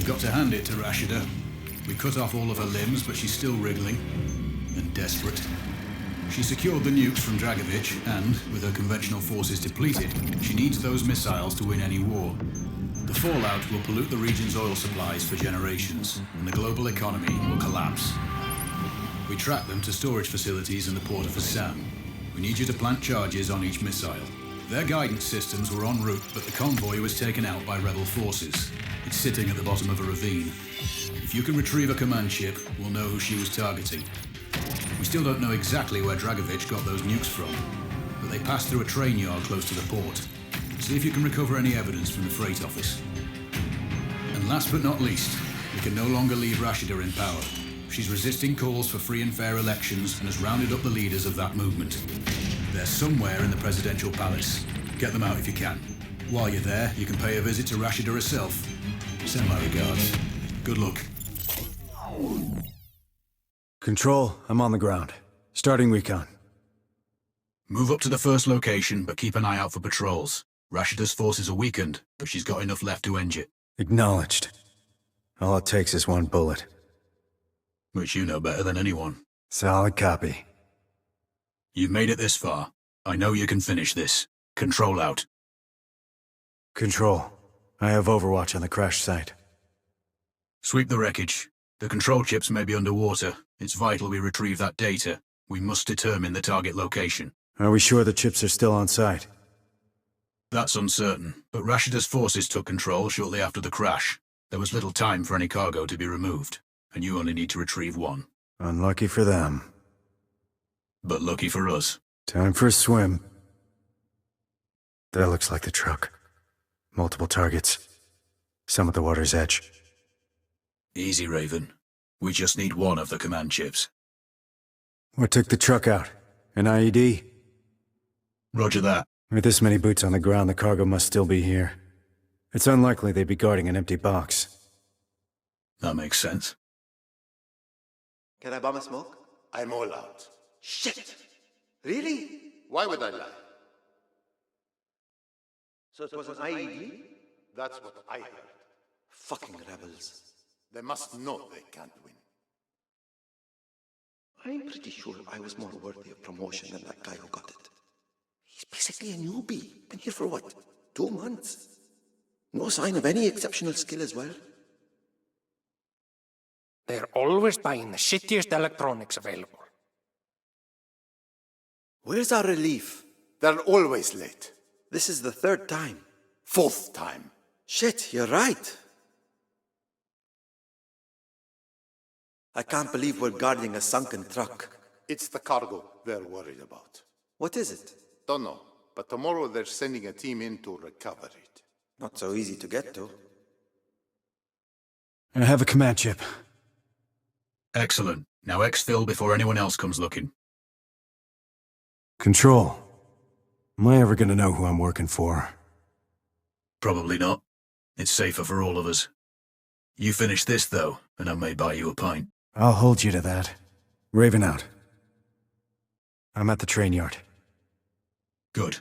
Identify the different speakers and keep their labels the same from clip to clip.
Speaker 1: got to hand it to Rashida. We cut off all of her limbs, but she's still wriggling and desperate. She secured the nukes from Dragovich, and, with her conventional forces depleted, she needs those missiles to win any war. The fallout will pollute the region's oil supplies for generations, and the global economy will collapse. We track them to storage facilities in the port of Hassan. We need you to plant charges on each missile. Their guidance systems were en route, but the convoy was taken out by rebel forces. It's sitting at the bottom of a ravine. If you can retrieve a command ship, we'll know who she was targeting. We still don't know exactly where Dragovich got those nukes from, but they passed through a train yard close to the port. See if you can recover any evidence from the freight office. And last but not least, we can no longer leave Rashida in power. She's resisting calls for free and fair elections and has rounded up the leaders of that movement. They're somewhere in the presidential palace. Get them out if you can. While you're there, you can pay a visit to Rashida herself. Send my regards. Good luck.
Speaker 2: Control, I'm on the ground. Starting recon.
Speaker 1: Move up to the first location, but keep an eye out for patrols. Rashida's forces are weakened, but she's got enough left to end it.
Speaker 2: Acknowledged. All it takes is one bullet.
Speaker 1: Which you know better than anyone.
Speaker 2: Solid copy.
Speaker 1: You've made it this far. I know you can finish this. Control out.
Speaker 2: Control. I have overwatch on the crash site.
Speaker 1: Sweep the wreckage. The control chips may be underwater. It's vital we retrieve that data. We must determine the target location.
Speaker 2: Are we sure the chips are still on site?
Speaker 1: That's uncertain, but Rashida's forces took control shortly after the crash. There was little time for any cargo to be removed, and you only need to retrieve one.
Speaker 2: Unlucky for them.
Speaker 1: But lucky for us.
Speaker 2: Time for a swim. That looks like the truck. Multiple targets. Some at the water's edge.
Speaker 1: Easy, Raven. We just need one of the command chips.
Speaker 2: What took the truck out? An IED?
Speaker 1: Roger that.
Speaker 2: With this many boots on the ground, the cargo must still be here. It's unlikely they'd be guarding an empty box.
Speaker 1: That makes sense.
Speaker 3: Can I bum a smoke?
Speaker 4: I'm all out.
Speaker 3: Shit! Really?
Speaker 4: Why would I lie?
Speaker 3: So it was an IED?
Speaker 4: That's what I heard.
Speaker 3: Fucking rebels.
Speaker 4: They must know they can't win.
Speaker 3: I'm pretty sure I was more worthy of promotion than that guy who got it. He's basically a newbie. Been here for what? 2 months? No sign of any exceptional skill as well.
Speaker 5: They're always buying the shittiest electronics available.
Speaker 3: Where's our relief?
Speaker 4: They're always late.
Speaker 3: This is the 3rd time.
Speaker 4: 4th time.
Speaker 3: Shit, you're right. I can't believe we're guarding a sunken truck.
Speaker 4: It's the cargo they're worried about.
Speaker 3: What is it?
Speaker 4: Don't know, but tomorrow they're sending a team in to recover it.
Speaker 3: Not so easy to get to.
Speaker 2: I have a command chip.
Speaker 1: Excellent. Now exfil before anyone else comes looking.
Speaker 2: Control. Am I ever gonna know who I'm working for?
Speaker 1: Probably not. It's safer for all of us. You finish this, though, and I may buy you a pint.
Speaker 2: I'll hold you to that. Raven out. I'm at the train yard.
Speaker 1: Good.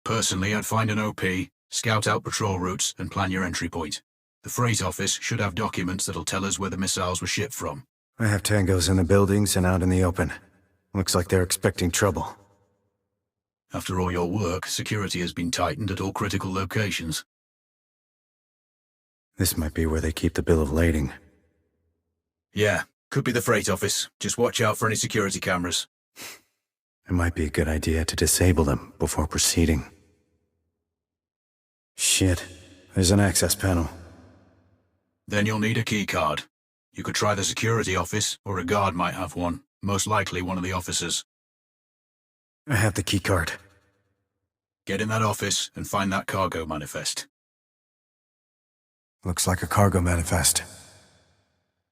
Speaker 1: Personally, I'd find an OP, scout out patrol routes, and plan your entry point. The freight office should have documents that'll tell us where the missiles were shipped from.
Speaker 2: I have tangos in the buildings and out in the open. Looks like they're expecting trouble.
Speaker 1: After all your work, security has been tightened at all critical locations.
Speaker 2: This might be where they keep the bill of lading.
Speaker 1: Yeah, could be the freight office. Just watch out for any security cameras.
Speaker 2: It might be a good idea to disable them before proceeding. Shit, there's an access panel.
Speaker 1: Then you'll need a key card. You could try the security office, or a guard might have one. Most likely one of the officers.
Speaker 2: I have the key card.
Speaker 1: Get in that office and find that cargo manifest.
Speaker 2: Looks like a cargo manifest.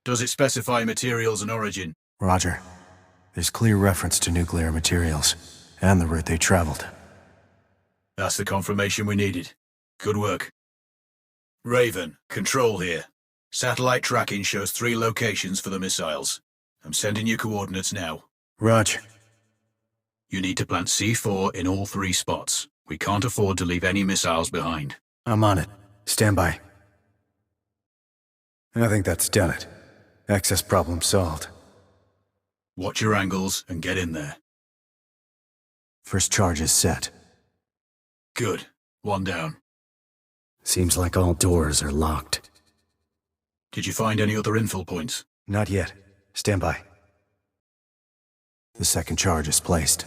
Speaker 1: Does it specify materials and origin?
Speaker 2: Roger. There's clear reference to nuclear materials, and the route they traveled.
Speaker 1: That's the confirmation we needed. Good work. Raven, Control here. Satellite tracking shows 3 locations for the missiles. I'm sending you coordinates now.
Speaker 2: Roger.
Speaker 1: You need to plant C4 in all 3 spots. We can't afford to leave any missiles behind.
Speaker 2: I'm on it. Stand by. I think that's done it. Access problem solved.
Speaker 1: Watch your angles and get in there.
Speaker 2: First charge is set.
Speaker 1: Good. One down.
Speaker 2: Seems like all doors are locked.
Speaker 1: Did you find any other infill points?
Speaker 2: Not yet. Stand by. The second charge is placed.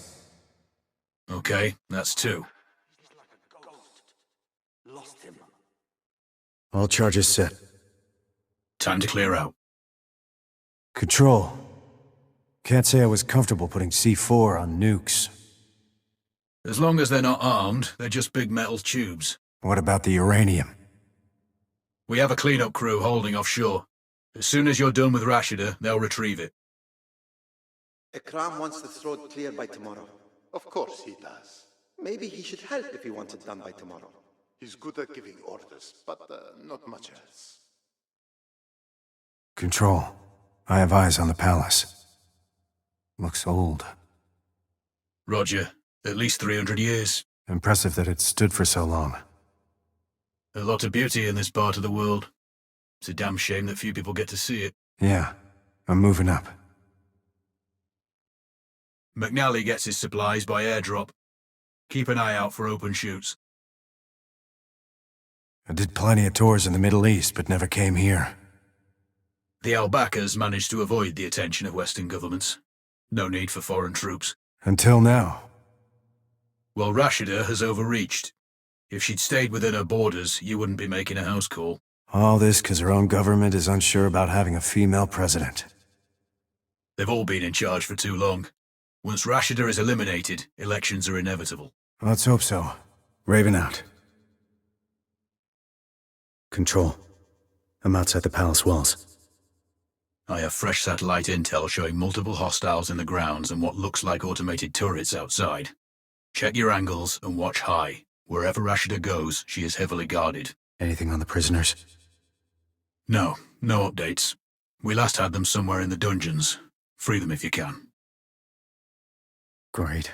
Speaker 1: Okay, that's 2.
Speaker 3: Lost him.
Speaker 2: All charges set.
Speaker 1: Time to clear out.
Speaker 2: Control. Can't say I was comfortable putting C4 on nukes.
Speaker 1: As long as they're not armed, they're just big metal tubes.
Speaker 2: What about the uranium?
Speaker 1: We have a cleanup crew holding offshore. As soon as you're done with Rashida, they'll retrieve it.
Speaker 3: Ikram wants the throat cleared by tomorrow.
Speaker 4: Of course he does.
Speaker 3: Maybe he should help if he wants it done by tomorrow.
Speaker 4: He's good at giving orders, but not much else.
Speaker 2: Control. I have eyes on the palace. Looks old.
Speaker 1: Roger. At least 300 years.
Speaker 2: Impressive that it stood for so long.
Speaker 1: A lot of beauty in this part of the world. It's a damn shame that few people get to see it.
Speaker 2: Yeah, I'm moving up.
Speaker 1: McNally gets his supplies by airdrop. Keep an eye out for open chutes.
Speaker 2: I did plenty of tours in the Middle East, but never came here.
Speaker 1: The Al-Bakas managed to avoid the attention of Western governments. No need for foreign troops.
Speaker 2: Until now.
Speaker 1: Well, Rashida has overreached. If she'd stayed within her borders, you wouldn't be making a house call.
Speaker 2: All this because her own government is unsure about having a female president.
Speaker 1: They've all been in charge for too long. Once Rashida is eliminated, elections are inevitable.
Speaker 2: Let's hope so. Raven out. Control. I'm outside the palace walls.
Speaker 1: I have fresh satellite intel showing multiple hostiles in the grounds and what looks like automated turrets outside. Check your angles and watch high. Wherever Rashida goes, she is heavily guarded.
Speaker 2: Anything on the prisoners?
Speaker 1: No updates. We last had them somewhere in the dungeons. Free them if you can.
Speaker 2: Great.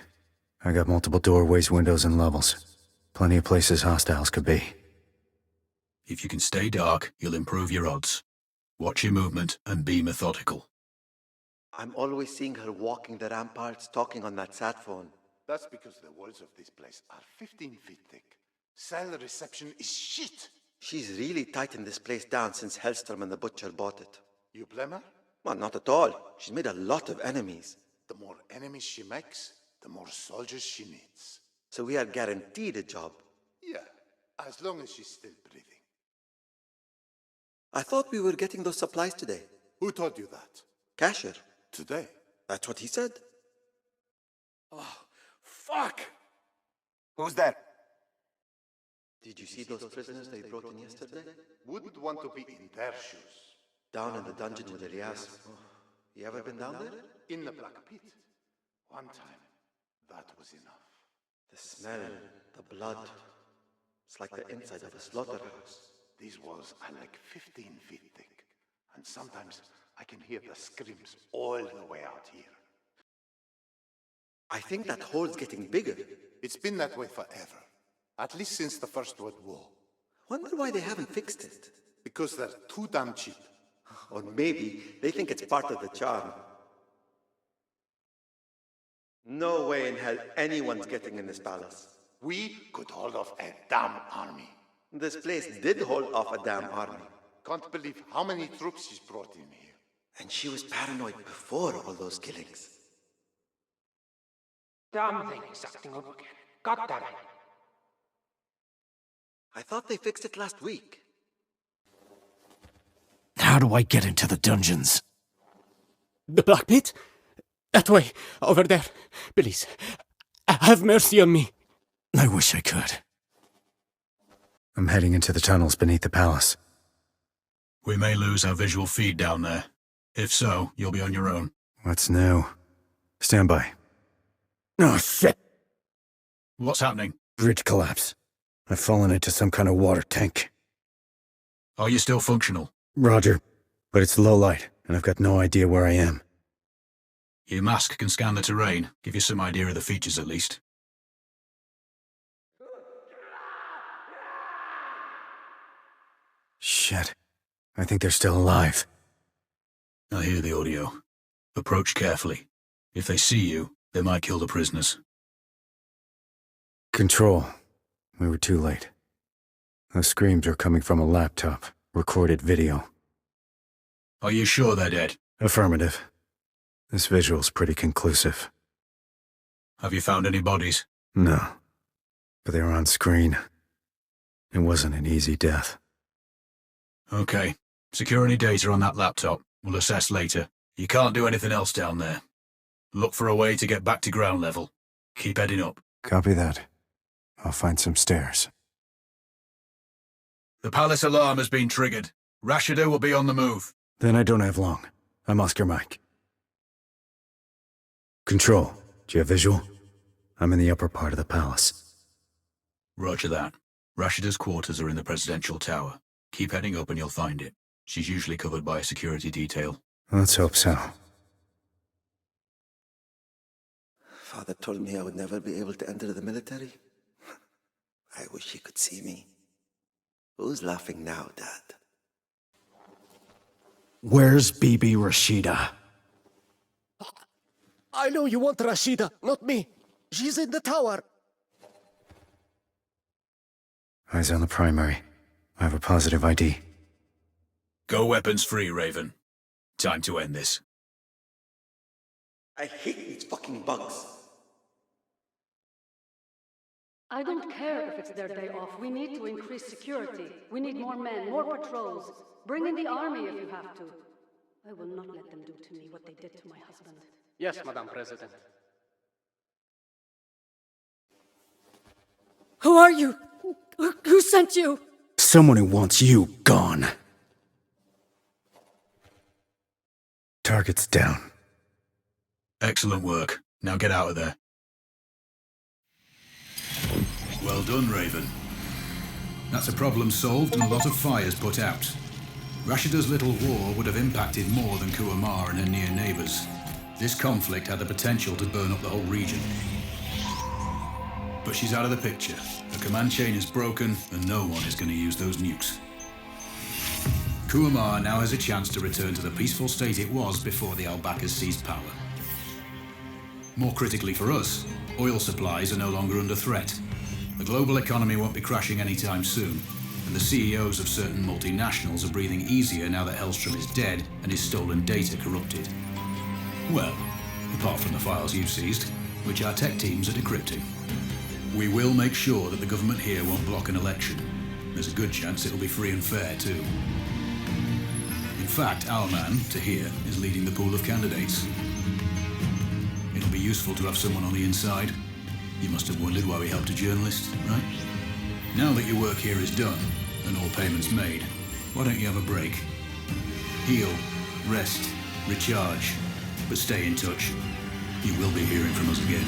Speaker 2: I got multiple doorways, windows, and levels. Plenty of places hostiles could be.
Speaker 1: If you can stay dark, you'll improve your odds. Watch your movement and be methodical.
Speaker 3: I'm always seeing her walking the ramparts, talking on that sat phone.
Speaker 4: That's because the walls of this place are 15 feet thick. Cell reception is shit.
Speaker 3: She's really tightened this place down since Hellstrom and the Butcher bought it.
Speaker 4: You blame her?
Speaker 3: Well, not at all. She's made a lot of enemies.
Speaker 4: The more enemies she makes, the more soldiers she needs.
Speaker 3: So we are guaranteed a job.
Speaker 4: Yeah, as long as she's still breathing.
Speaker 3: I thought we were getting those supplies today.
Speaker 4: Who told you that?
Speaker 3: Cashier.
Speaker 4: Today?
Speaker 3: That's what he said.
Speaker 5: Oh, fuck!
Speaker 6: Who's there?
Speaker 3: Did you see those prisoners they brought in yesterday?
Speaker 4: Wouldn't want to be in their shoes.
Speaker 3: Down in the dungeon with Elias. Oh, you ever been down there?
Speaker 4: In the Black Pit. One time, that was enough.
Speaker 3: The smell, the blood. It's like the inside of a slaughterhouse.
Speaker 4: These walls are like 15 feet thick, and sometimes I can hear the screams all the way out here.
Speaker 3: I think that hole's getting bigger.
Speaker 4: It's been that way forever, at least since the First World War.
Speaker 3: Wonder why they haven't fixed it.
Speaker 4: Because they're too damn cheap.
Speaker 3: Or maybe they think it's part of the charm. No way in hell anyone's getting in this palace.
Speaker 4: We could hold off a damn army.
Speaker 3: This place did hold off a damn army.
Speaker 4: Can't believe how many troops she's brought in here.
Speaker 3: And she was paranoid before all those killings.
Speaker 5: Damn thing is acting up again. God damn it.
Speaker 3: I thought they fixed it last week.
Speaker 2: How do I get into the dungeons?
Speaker 5: The Black Pit? That way, over there. Please, have mercy on me.
Speaker 2: I wish I could. I'm heading into the tunnels beneath the palace.
Speaker 1: We may lose our visual feed down there. If so, you'll be on your own.
Speaker 2: What's new? Stand by. Oh, shit!
Speaker 1: What's happening?
Speaker 2: Bridge collapse. I've fallen into some kind of water tank.
Speaker 1: Are you still functional?
Speaker 2: Roger. But it's low light, and I've got no idea where I am.
Speaker 1: Your mask can scan the terrain, give you some idea of the features at least.
Speaker 2: Shit. I think they're still alive.
Speaker 1: I hear the audio. Approach carefully. If they see you, they might kill the prisoners.
Speaker 2: Control. We were too late. Those screams are coming from a laptop. Recorded video.
Speaker 1: Are you sure they're dead?
Speaker 2: Affirmative. This visual's pretty conclusive.
Speaker 1: Have you found any bodies?
Speaker 2: No. But they were on screen. It wasn't an easy death.
Speaker 1: Okay. Secure any data on that laptop. We'll assess later. You can't do anything else down there. Look for a way to get back to ground level. Keep heading up.
Speaker 2: Copy that. I'll find some stairs.
Speaker 1: The palace alarm has been triggered. Rashida will be on the move.
Speaker 2: Then I don't have long. I'm Oscar Mike. Control. Do you have visual? I'm in the upper part of the palace.
Speaker 1: Roger that. Rashida's quarters are in the presidential tower. Keep heading up and you'll find it. She's usually covered by a security detail.
Speaker 2: Let's hope so.
Speaker 3: Father told me I would never be able to enter the military. I wish he could see me. Who's laughing now, Dad?
Speaker 5: Where's Bibi Rashida? I know you want Rashida, not me. She's in the tower.
Speaker 2: Eyes on the primary. I have a positive ID.
Speaker 1: Go weapons free, Raven. Time to end this.
Speaker 3: I hate these fucking bugs.
Speaker 7: I don't care if it's their day off. We need to increase security. We need more men, more patrols. Bring in the army if you have to. I will not let them do to me what they did to my husband.
Speaker 8: Yes, Madam President.
Speaker 7: Who are you? Who sent you?
Speaker 5: Someone who wants you gone.
Speaker 2: Target's down.
Speaker 1: Excellent work. Now get out of there. Well done, Raven. That's a problem solved and a lot of fires put out. Rashida's little war would have impacted more than Kuamar and her near neighbors. This conflict had the potential to burn up the whole region. But she's out of the picture. Her command chain is broken, and no one is going to use those nukes. Kuamar now has a chance to return to the peaceful state it was before the Al-Bakas seized power. More critically for us, oil supplies are no longer under threat. The global economy won't be crashing anytime soon, and the CEOs of certain multinationals are breathing easier now that Hellstrom is dead and his stolen data corrupted. Well, apart from the files you've seized, which our tech teams are decrypting. We will make sure that the government here won't block an election. There's a good chance it'll be free and fair, too. In fact, our man, Tahir, is leading the pool of candidates. It'll be useful to have someone on the inside. You must have wondered why we helped a journalist, right? Now that your work here is done, and all payments made, why don't you have a break? Heal, rest, recharge, but stay in touch. You will be hearing from us again.